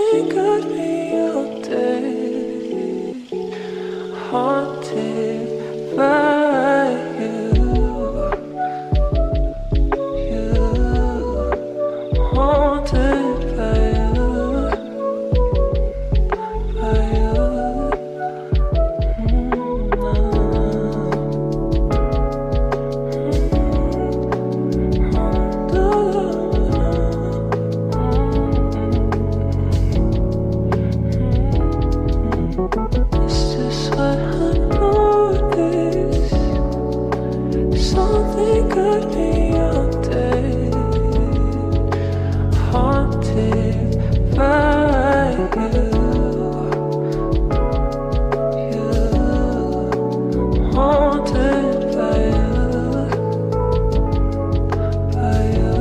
Something got me all day, haunted by you, haunted by you, by you. It's just what I noticed. Something got me all day, haunted by you, haunted by you.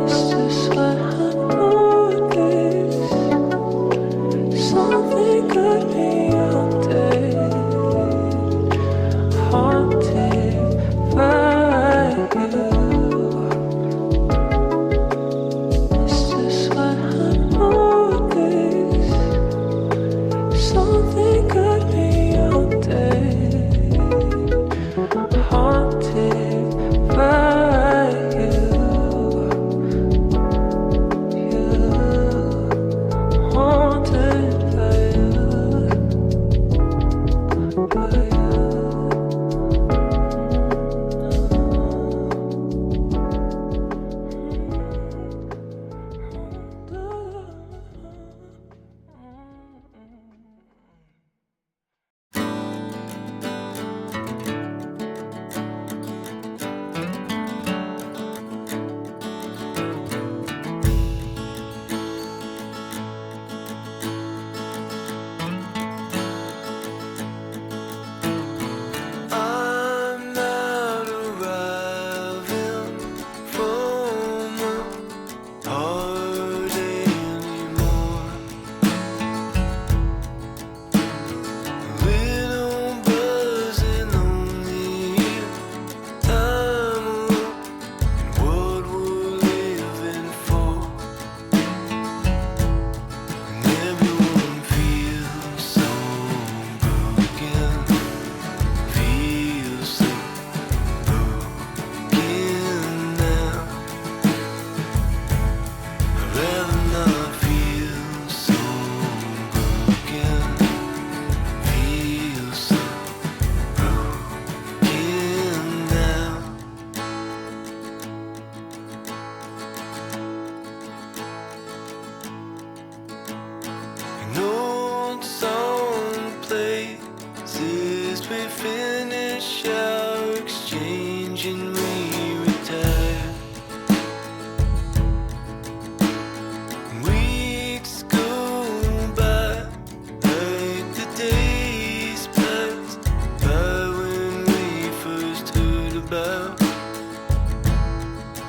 It's just what I noticed. Something got me all day, haunted by you. It's just what I noticed. Something got me all day, haunted by you, haunted by you, by you. I'm not arriving from a holiday anymore. A little buzzing lonely. I'm alone in what we're living for, and everyone feels so broken. Feels so broken now. I'd rather not feel so broken. Feel so broken now. An old song plays as we finish our exchange and we retire. Weeks go by like the days passed by when we first heard about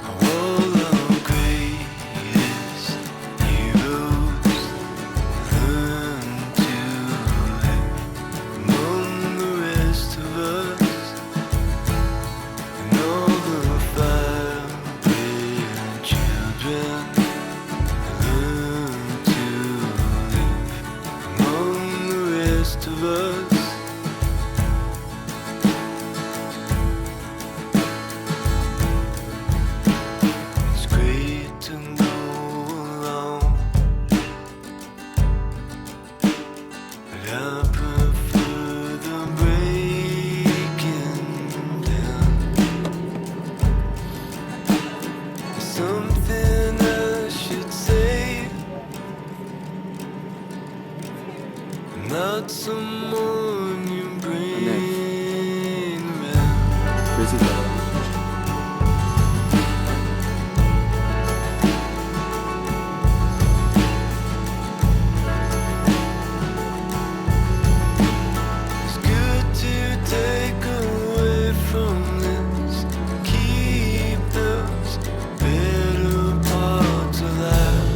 how all our greatest heroes learn to live among the rest of us, and all the vibrant children learn to live among the rest of us. It's great to go along, but I prefer the breaking down. Something I should say, not someone you bring around. Busy though. It's good to take away from this, keep those better parts alive.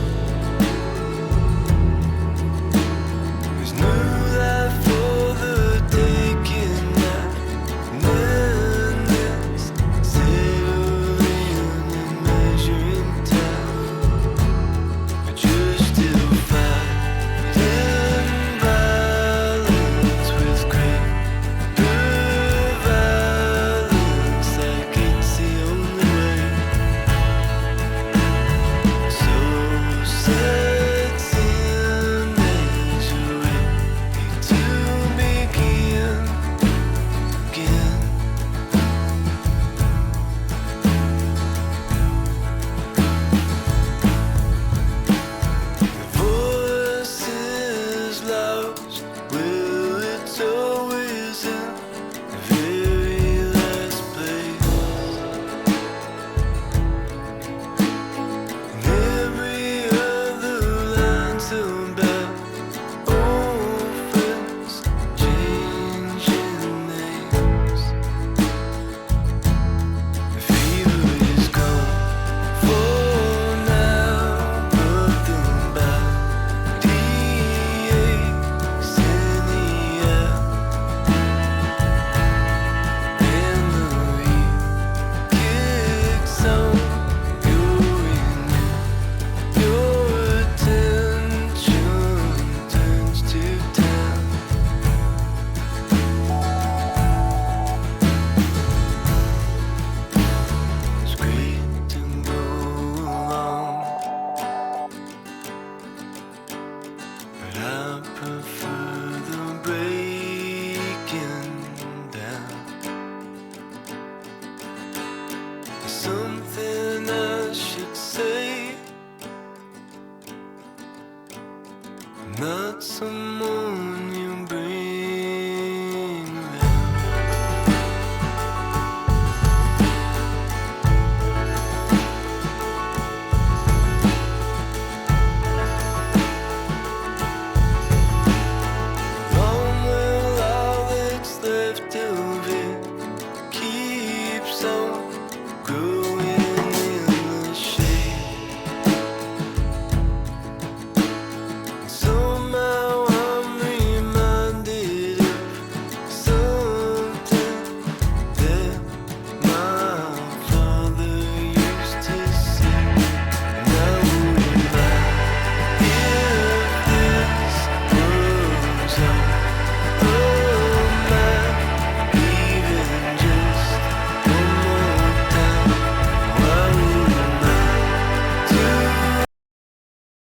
not someone